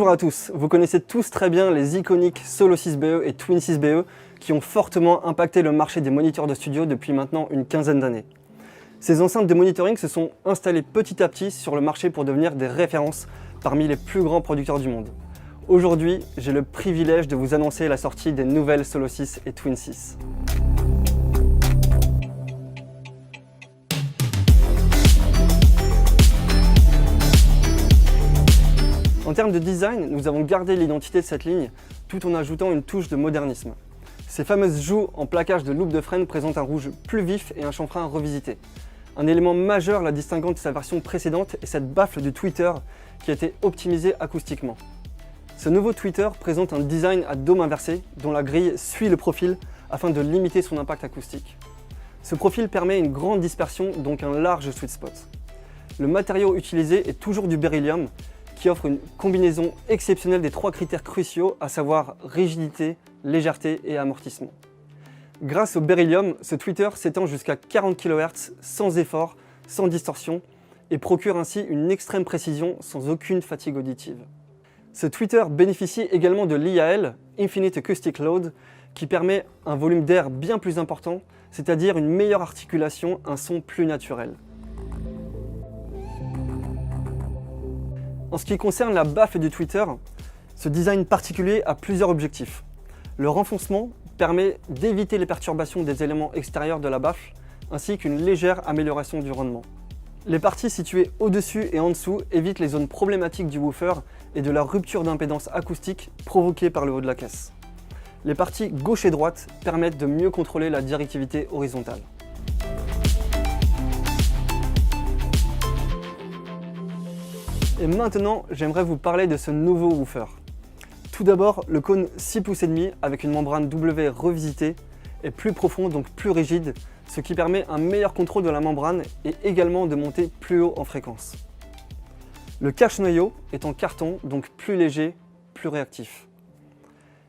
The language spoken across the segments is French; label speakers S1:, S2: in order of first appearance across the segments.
S1: Bonjour à tous, vous connaissez tous très bien les iconiques Solo 6BE et Twin 6BE qui ont fortement impacté le marché des moniteurs de studio depuis maintenant une quinzaine d'années. Ces enceintes de monitoring se sont installées petit à petit sur le marché pour devenir des références parmi les plus grands producteurs du monde. Aujourd'hui, j'ai le privilège de vous annoncer la sortie des nouvelles Solo 6 et Twin 6. En termes de design, nous avons gardé l'identité de cette ligne tout en ajoutant une touche de modernisme. Ces fameuses joues en plaquage de loupe de freine présentent un rouge plus vif et un chanfrein revisité. Un élément majeur la distinguant de sa version précédente est cette baffle du tweeter qui a été optimisée acoustiquement. Ce nouveau tweeter présente un design à dôme inversé dont la grille suit le profil afin de limiter son impact acoustique. Ce profil permet une grande dispersion, donc un large sweet spot. Le matériau utilisé est toujours du beryllium, qui offre une combinaison exceptionnelle des trois critères cruciaux, à savoir rigidité, légèreté et amortissement. Grâce au beryllium, ce tweeter s'étend jusqu'à 40 kHz sans effort, sans distorsion, et procure ainsi une extrême précision sans aucune fatigue auditive. Ce tweeter bénéficie également de l'IAL, Infinite Acoustic Load, qui permet un volume d'air bien plus important, c'est-à-dire une meilleure articulation, un son plus naturel. En ce qui concerne la baffle du tweeter, ce design particulier a plusieurs objectifs. Le renfoncement permet d'éviter les perturbations des éléments extérieurs de la baffle, ainsi qu'une légère amélioration du rendement. Les parties situées au-dessus et en dessous évitent les zones problématiques du woofer et de la rupture d'impédance acoustique provoquée par le haut de la caisse. Les parties gauche et droite permettent de mieux contrôler la directivité horizontale. Et maintenant, j'aimerais vous parler de ce nouveau woofer. Tout d'abord, le cône 6,5 pouces avec une membrane W revisitée est plus profond, donc plus rigide, ce qui permet un meilleur contrôle de la membrane et également de monter plus haut en fréquence. Le cache-noyau est en carton, donc plus léger, plus réactif.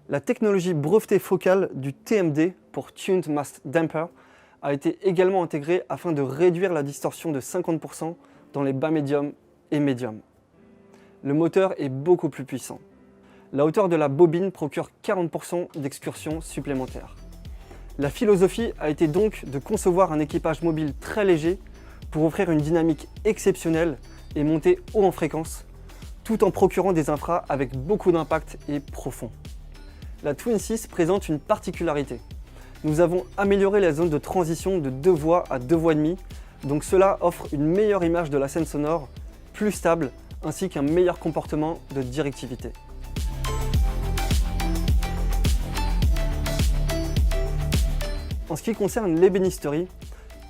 S1: La technologie brevetée focale du TMD pour Tuned Mass Damper a été également intégrée afin de réduire la distorsion de 50% dans les bas médiums et médiums. Le moteur est beaucoup plus puissant. La hauteur de la bobine procure 40% d'excursion supplémentaire. La philosophie a été donc de concevoir un équipage mobile très léger pour offrir une dynamique exceptionnelle et monter haut en fréquence, tout en procurant des infras avec beaucoup d'impact et profond. La Twin 6 présente une particularité. Nous avons amélioré la zone de transition de 2 voix à 2 voix et demie, donc cela offre une meilleure image de la scène sonore, plus stable, ainsi qu'un meilleur comportement de directivité. En ce qui concerne l'ébénisterie,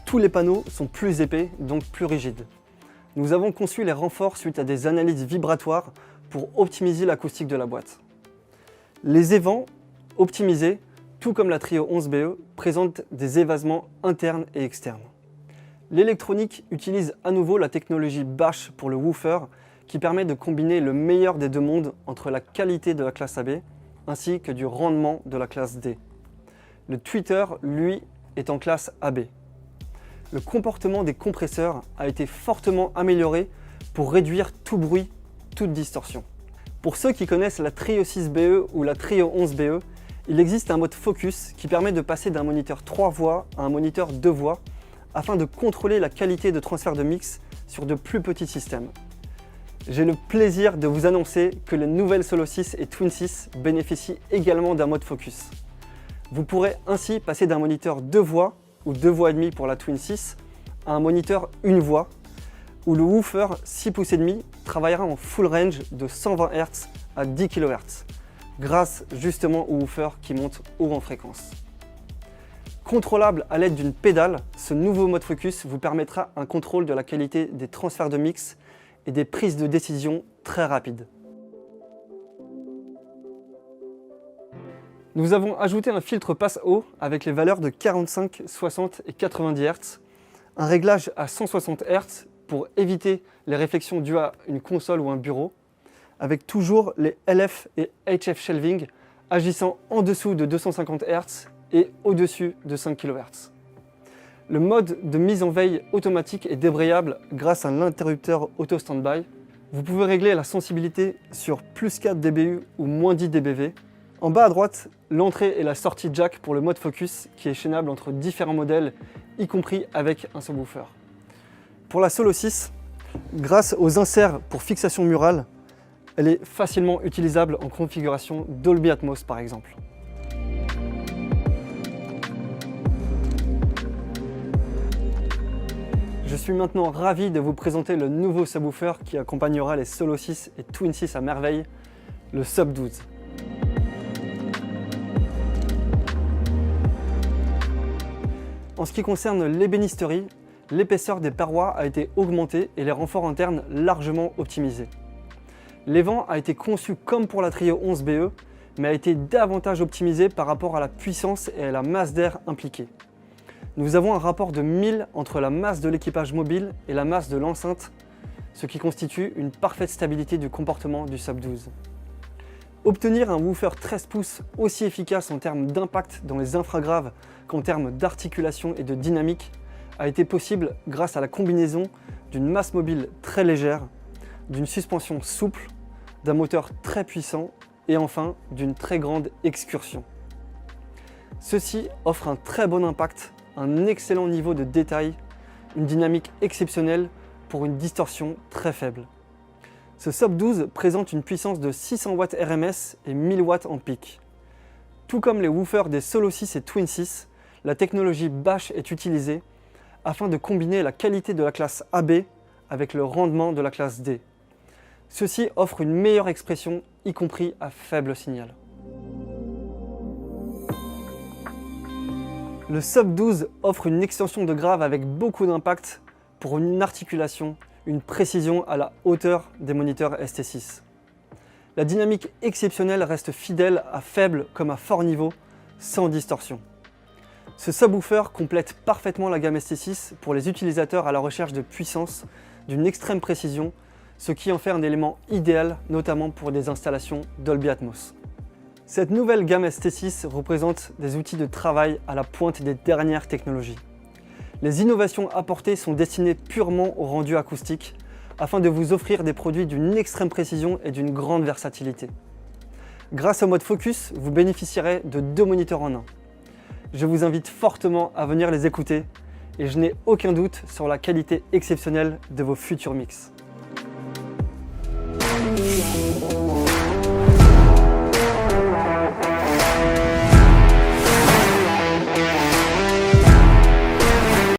S1: tous les panneaux sont plus épais, donc plus rigides. Nous avons conçu les renforts suite à des analyses vibratoires pour optimiser l'acoustique de la boîte. Les évents optimisés, tout comme la Trio 11BE, présentent des évasements internes et externes. L'électronique utilise à nouveau la technologie Bash pour le woofer, qui permet de combiner le meilleur des deux mondes entre la qualité de la classe AB ainsi que du rendement de la classe D. Le tweeter, lui, est en classe AB. Le comportement des compresseurs a été fortement amélioré pour réduire tout bruit, toute distorsion. Pour ceux qui connaissent la Trio 6BE ou la Trio 11BE, il existe un mode focus qui permet de passer d'un moniteur 3 voix à un moniteur 2 voix afin de contrôler la qualité de transfert de mix sur de plus petits systèmes. J'ai le plaisir de vous annoncer que les nouvelles Solo 6 et Twin 6 bénéficient également d'un mode focus. Vous pourrez ainsi passer d'un moniteur 2 voix ou 2 voix et demie pour la Twin 6 à un moniteur 1 voix où le woofer 6,5 pouces travaillera en full range de 120 Hz à 10 kHz grâce justement au woofer qui monte haut en fréquence. Contrôlable à l'aide d'une pédale, ce nouveau mode focus vous permettra un contrôle de la qualité des transferts de mix et des prises de décision très rapides. Nous avons ajouté un filtre passe-haut avec les valeurs de 45, 60 et 90 Hz, un réglage à 160 Hz pour éviter les réflexions dues à une console ou un bureau, avec toujours les LF et HF shelving agissant en dessous de 250 Hz et au-dessus de 5 kHz. Le mode de mise en veille automatique est débrayable grâce à l'interrupteur auto standby Vous pouvez régler la sensibilité sur plus 4 dBu ou moins 10 dBV. En bas à droite, l'entrée et la sortie jack pour le mode focus qui est chaînable entre différents modèles, y compris avec un subwoofer. Pour la Solo 6, grâce aux inserts pour fixation murale, elle est facilement utilisable en configuration Dolby Atmos par exemple. Je suis maintenant ravi de vous présenter le nouveau subwoofer qui accompagnera les Solo 6 et Twin 6 à merveille, le Sub 12. En ce qui concerne l'ébénisterie, l'épaisseur des parois a été augmentée et les renforts internes largement optimisés. L'évent a été conçu comme pour la Trio 11BE, mais a été davantage optimisé par rapport à la puissance et à la masse d'air impliquée. Nous avons un rapport de 1000 entre la masse de l'équipage mobile et la masse de l'enceinte, ce qui constitue une parfaite stabilité du comportement du Sub 12. Obtenir un woofer 13 pouces aussi efficace en termes d'impact dans les infragraves qu'en termes d'articulation et de dynamique a été possible grâce à la combinaison d'une masse mobile très légère, d'une suspension souple, d'un moteur très puissant et enfin d'une très grande excursion. Ceci offre un très bon impact, un excellent niveau de détail, une dynamique exceptionnelle pour une distorsion très faible. Ce Sub 12 présente une puissance de 600 watts RMS et 1000 watts en pic. Tout comme les woofers des Solo 6 et Twin 6, la technologie Bash est utilisée afin de combiner la qualité de la classe AB avec le rendement de la classe D. Ceci offre une meilleure expression, y compris à faible signal. Le Sub 12 offre une extension de grave avec beaucoup d'impact pour une articulation, une précision à la hauteur des moniteurs ST6. La dynamique exceptionnelle reste fidèle à faible comme à fort niveau, sans distorsion. Ce subwoofer complète parfaitement la gamme ST6 pour les utilisateurs à la recherche de puissance, d'une extrême précision, ce qui en fait un élément idéal, notamment pour des installations Dolby Atmos. Cette nouvelle gamme ST6 représente des outils de travail à la pointe des dernières technologies. Les innovations apportées sont destinées purement au rendu acoustique, afin de vous offrir des produits d'une extrême précision et d'une grande versatilité. Grâce au mode focus, vous bénéficierez de 2 moniteurs en un. Je vous invite fortement à venir les écouter et je n'ai aucun doute sur la qualité exceptionnelle de vos futurs mix.